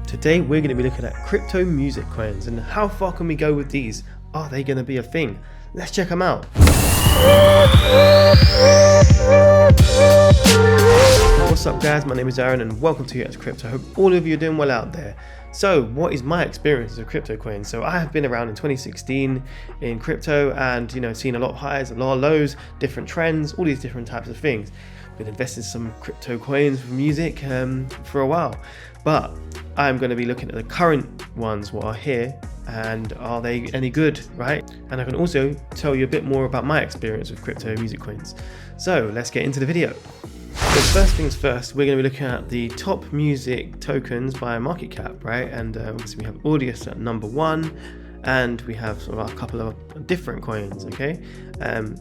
Today we're going to be looking at crypto music coins and how far can we go with these? Are they going to be a thing? Let's check them out. What's up guys, my name is Aaron and welcome to It's Crypto. I hope all of you are doing well out there. So what is my experience with crypto coins? So I have been around in 2016 in crypto and seen a lot of highs, a lot of lows, different trends, all these different types of things. Been investing in some crypto coins for music for a while, but I'm going to be looking at the current ones what are here and are they any good, right? And I can also tell you a bit more about my experience with crypto music coins. So let's get into the video. So first things first, we're going to be looking at the top music tokens by market cap, right? And obviously we have Audius at number 1. And we have sort of a couple of different coins, okay?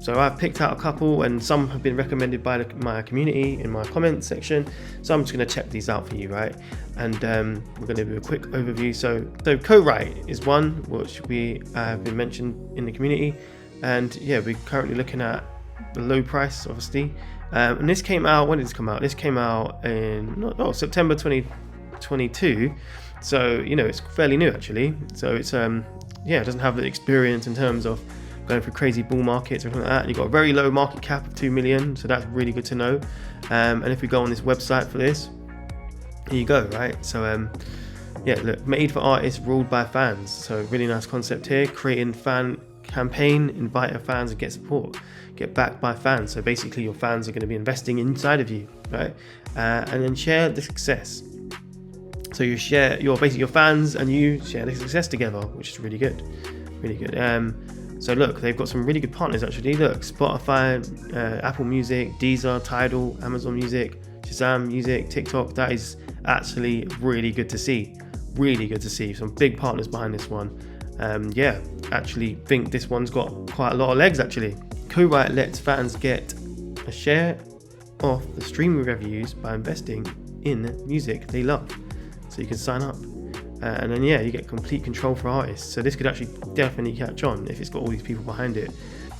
So I've picked out a couple and some have been recommended by my community in my comments section. So I'm just going to check these out for you, right? And we're going to do a quick overview. So Corite is one which we have been mentioned in the community. And yeah, we're currently looking at the low price, obviously. And this came out, when did this come out? This came out in September 2022. So, it's fairly new actually. So it's, it doesn't have the experience in terms of going through crazy bull markets or anything like that. You've got a very low market cap of 2 million. So that's really good to know. And if we go on this website for this, here you go, right? So, look, made for artists, ruled by fans. So really nice concept here. Creating fan campaign, invite your fans and get support. Get backed by fans. So basically your fans are going to be investing inside of you, right? And then share the success. So you share your fans and you share the success together, which is really good, really good. So look, they've got some really good partners actually. Look, Spotify, Apple Music, Deezer, Tidal, Amazon Music, Shazam Music, TikTok. That is actually really good to see. Really good to see. Some big partners behind this one. Actually think this one's got quite a lot of legs actually. Corite lets fans get a share of the streaming revenues by investing in music they love. So you can sign up and then you get complete control for artists. So this could actually definitely catch on if it's got all these people behind it.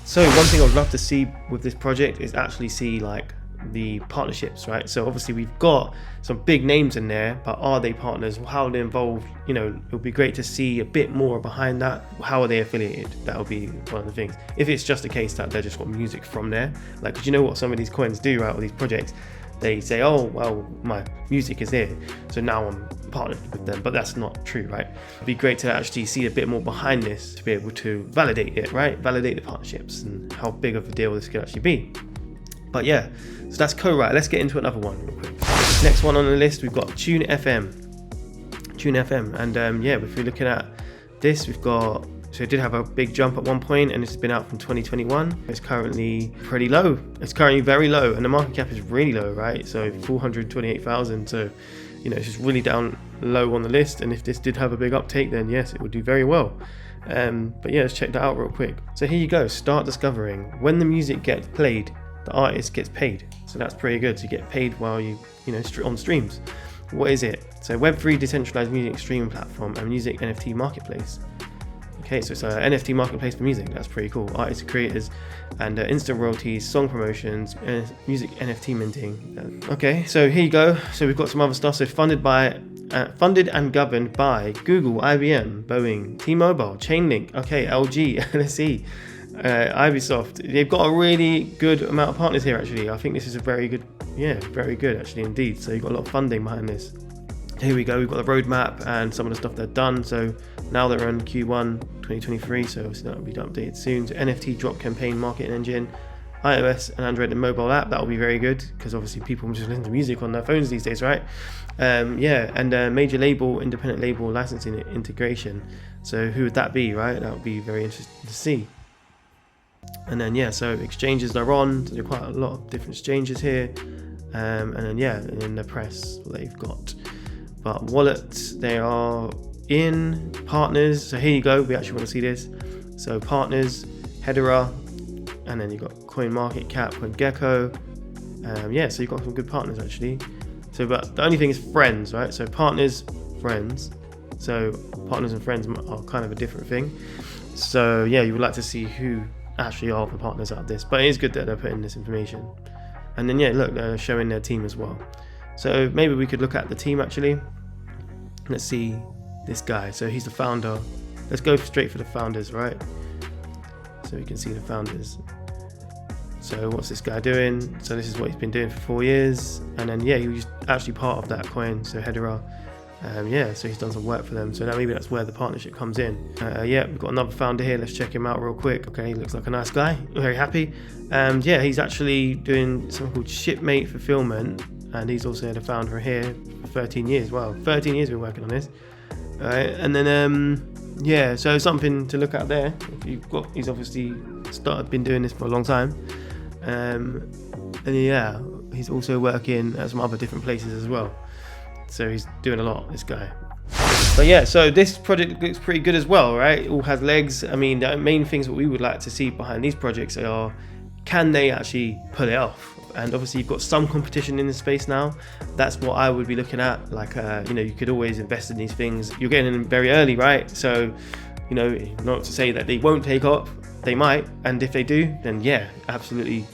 So one thing I'd love to see with this project is actually see like the partnerships, right? So obviously we've got some big names in there, but are they partners? How are they involved? It would be great to see a bit more behind that. How are they affiliated? That would be one of the things. If it's just a case that they're just got music from there, like, 'cause you know what some of these coins do, right? All these projects, they say, oh, well, my music is here, so now I'm partnered with them, but that's not true, right? It'd be great to actually see a bit more behind this to be able to validate it, right? Validate the partnerships and how big of a deal this could actually be. But yeah, so that's Corite. Let's get into another one real quick. Next one on the list, we've got Tune FM. And if we're looking at this, we've got, so it did have a big jump at one point and it's been out from 2021. It's currently pretty low. It's currently very low and the market cap is really low, right? So 428,000. So, it's just really down low on the list. And if this did have a big uptake, then yes, it would do very well. But yeah, let's check that out real quick. So here you go, start discovering. When the music gets played, the artist gets paid. So that's pretty good. So you get paid while you on streams. What is it? So Web3 decentralized music streaming platform and music NFT marketplace. Okay, so it's an NFT marketplace for music. That's pretty cool. Artists, creators, and instant royalties, song promotions, music NFT minting. Okay, so here you go. So we've got some other stuff. So funded and governed by Google, IBM, Boeing, T-Mobile, Chainlink, okay, LG, LSE, Ubisoft. They've got a really good amount of partners here actually. I think this is a very good actually indeed. So you've got a lot of funding behind this. Here we go, we've got the roadmap and some of the stuff they've done. So now they're on Q1 2023, so obviously that will be updated soon. So NFT drop campaign marketing engine, iOS and Android and mobile app, that will be very good because obviously people just listen to music on their phones these days, right? Major label, independent label licensing integration. So who would that be, right? That would be very interesting to see. And then so exchanges they're on, so there are quite a lot of different exchanges here. And then the press they've got. But wallets, they are in partners. So here you go. We actually want to see this. So partners, Hedera, and then you've got CoinMarketCap, CoinGecko. So you've got some good partners actually. So, but the only thing is friends, right? So partners, friends. So partners and friends are kind of a different thing. So you would like to see who actually are the partners out of this. But it is good that they're putting this information. And then look, they're showing their team as well. So maybe we could look at the team actually. let's see this guy. So he's the founder. Let's go straight for the founders, right? So we can see the founders. So what's this guy doing? So this is what he's been doing for 4 years, and then he was actually part of that coin. So Hedera, so he's done some work for them. So now maybe that's where the partnership comes in. We've got another founder here. Let's check him out real quick. Okay, he looks like a nice guy. Very happy. He's actually doing something called Shipmate Fulfillment, and he's also the founder here for 13 years. Wow, 13 years we're working on this. All right, and then so something to look at there. He's obviously been doing this for a long time. He's also working at some other different places as well. So he's doing a lot, this guy. But so this project looks pretty good as well, right? It all has legs. I mean, the main things what we would like to see behind these projects are, can they actually pull it off? And obviously you've got some competition in the space now. That's what I would be looking at. Like, you could always invest in these things. You're getting in very early, right? So, not to say that they won't take off. They might, and if they do, then absolutely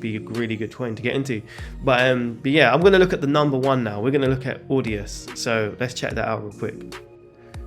be a really good coin to get into. But I'm going to look at the number one now. We're going to look at Audius. So let's check that out real quick.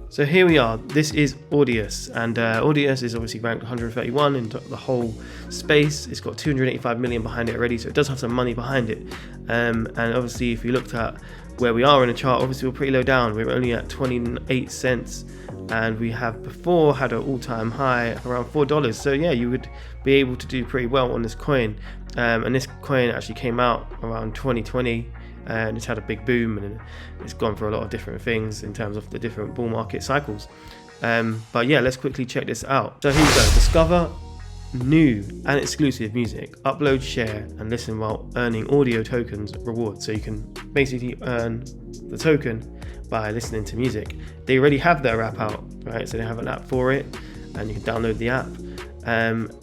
So here we are. This is Audius, and Audius is obviously ranked 131 in the whole space. It's got 285 million behind it already, so it does have some money behind it. And obviously, if you looked at where we are in the chart, obviously we're pretty low down. We're only at 28 cents, and we have before had an all-time high around $4. So you would be able to do pretty well on this coin. And this coin actually came out around 2020. And it's had a big boom, and it's gone for a lot of different things in terms of the different bull market cycles. Let's quickly check this out. So here you go. Discover new and exclusive music, upload, share, and listen while earning audio tokens rewards. So you can basically earn the token by listening to music. They already have their app out, right? So they have an app for it, and you can download the app.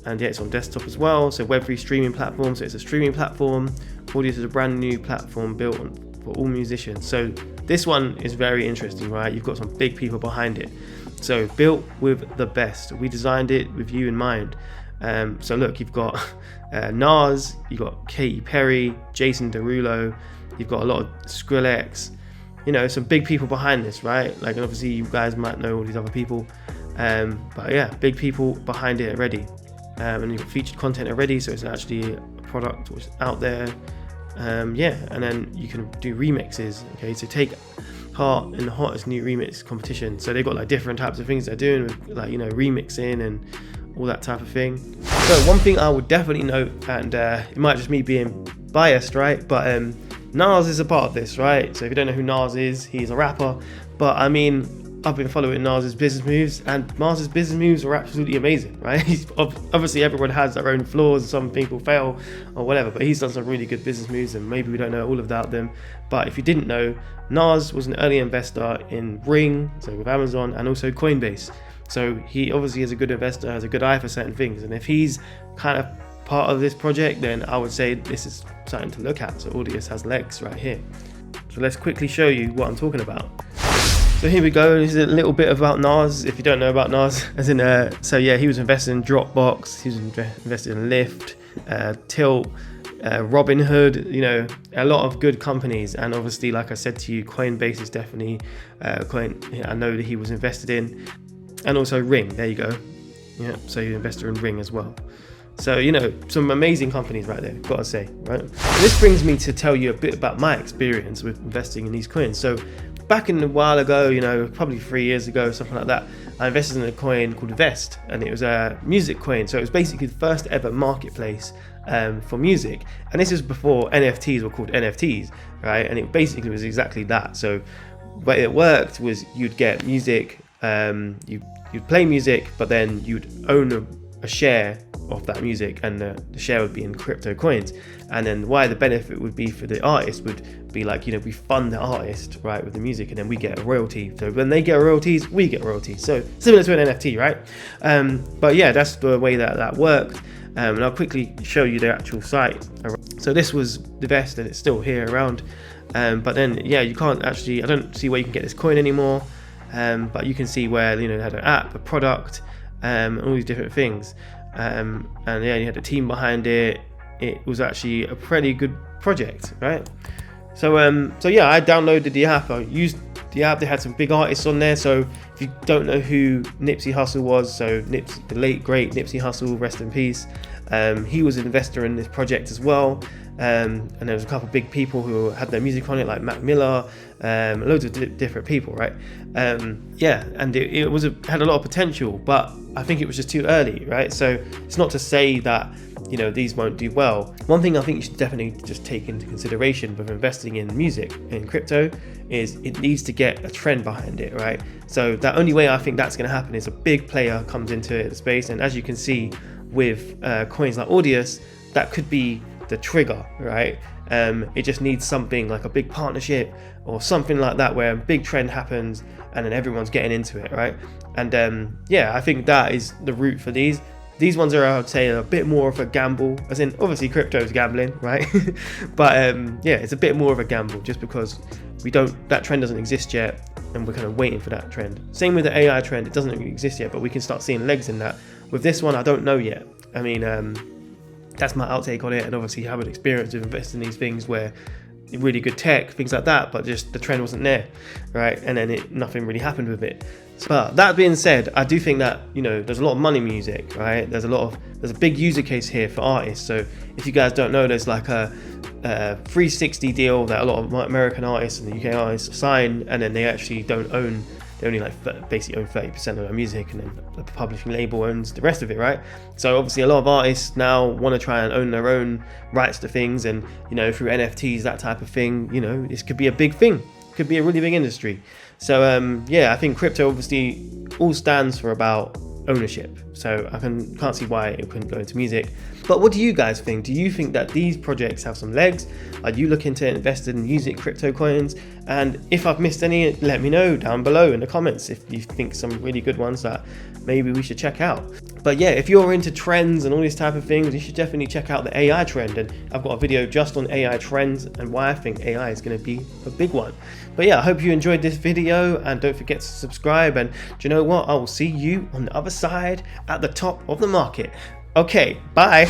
It's on desktop as well. So Web3 streaming platform. So it's a streaming platform. Audius is a brand new platform built for all musicians. So this one is very interesting, right? You've got some big people behind it. So built with the best. We designed it with you in mind. So look, you've got Nas, you've got Katy Perry, Jason Derulo, you've got a lot of Skrillex, some big people behind this, right? Like, obviously you guys might know all these other people. Big people behind it already. And you've got featured content already, so it's actually a product which is out there. And then you can do remixes. Okay, so take part in the hottest new remix competition. So they've got like different types of things they're doing with, like, remixing and all that type of thing. So one thing I would definitely note, and it might just me being biased, right? But Nas is a part of this, right? So if you don't know who Nas is, he's a rapper. But I mean, I've been following Nas's business moves, and Nas's business moves are absolutely amazing, right? Obviously everyone has their own flaws, some people fail or whatever, but he's done some really good business moves, and maybe we don't know all about them. But if you didn't know, Nas was an early investor in Ring, so with Amazon, and also Coinbase. So he obviously is a good investor, has a good eye for certain things, and if he's kind of part of this project, then I would say this is something to look at. So Audius has legs right here. So let's quickly show you what I'm talking about. So here we go. This is a little bit about Nas. If you don't know about Nas, he was invested in Dropbox, he was invested in Lyft, Tilt, Robinhood, a lot of good companies. And obviously, like I said to you, Coinbase is definitely I know that he was invested in, and also Ring. There you go. Yeah, so you're an investor in Ring as well. So, some amazing companies right there, gotta say, right? This brings me to tell you a bit about my experience with investing in these coins. So back in a while ago, probably 3 years ago, something like that, I invested in a coin called Vest, and it was a music coin. So it was basically the first ever marketplace for music. And this is before NFTs were called NFTs, right? And it basically was exactly that. So the way it worked was you'd get music, you'd play music, but then you'd own a share of that music, and the share would be in crypto coins. And then why the benefit would be for the artist would be like, we fund the artist, right, with the music, and then we get a royalty. So when they get royalties, we get royalties. So similar to an NFT, right? That's the way that worked. And I'll quickly show you the actual site. So this was the Vest, and it's still here around. But then, you can't actually, I don't see where you can get this coin anymore. But you can see where, they had an app, a product, all these different things. You had a team behind it. It was actually a pretty good project, right? So I downloaded the app. I used the app. They had some big artists on there. So if you don't know who Nipsey Hussle was, so the late great Nipsey Hussle, rest in peace. He was an investor in this project as well. And there was a couple of big people who had their music on it, like Mac Miller, loads of different people, right? Yeah, and it had a lot of potential, but I think it was just too early, right? So it's not to say that, you know, these won't do well. One thing I think you should definitely just take into consideration with investing in music, in crypto, is it needs to get a trend behind it, right? So the only way I think that's going to happen is a big player comes into the space, and as you can see with coins like Audius, that could be the trigger, right? It just needs something like a big partnership or something like that where a big trend happens and then everyone's getting into it, right? And yeah, I think that is the route for these. These ones are, I would say, a bit more of a gamble, as in obviously crypto is gambling, right? But yeah, it's a bit more of a gamble just because that trend doesn't exist yet, and we're kind of waiting for that trend. Same with the AI trend, it doesn't exist yet, but we can start seeing legs in that. With this one, I don't know yet. I mean, that's my outtake on it, and obviously I have an experience of investing in these things where really good tech, things like that, but just the trend wasn't there, right? And then nothing really happened with it. But that being said, I do think that, you know, there's a lot of money in music, right? There's a big user case here for artists. So if you guys don't know, there's like a 360 deal that a lot of American artists and the UK artists sign, and then they actually don't own. They only basically own 30% of their music, and then the publishing label owns the rest of it, right? So obviously a lot of artists now want to try and own their own rights to things, and, you know, through NFTs, that type of thing, you know, this could be a big thing. Could be a really big industry. So yeah, I think crypto obviously all stands for about ownership. So I can't see why it couldn't go into music. But what do you guys think? Do you think that these projects have some legs? Are you looking to invest in music crypto coins? And if I've missed any, let me know down below in the comments if you think some really good ones that maybe we should check out. But yeah, if you're into trends and all these type of things, you should definitely check out the AI trend. And I've got a video just on AI trends and why I think AI is going to be a big one. But yeah, I hope you enjoyed this video, and don't forget to subscribe. And do you know what? I will see you on the other side at the top of the market. Okay, bye.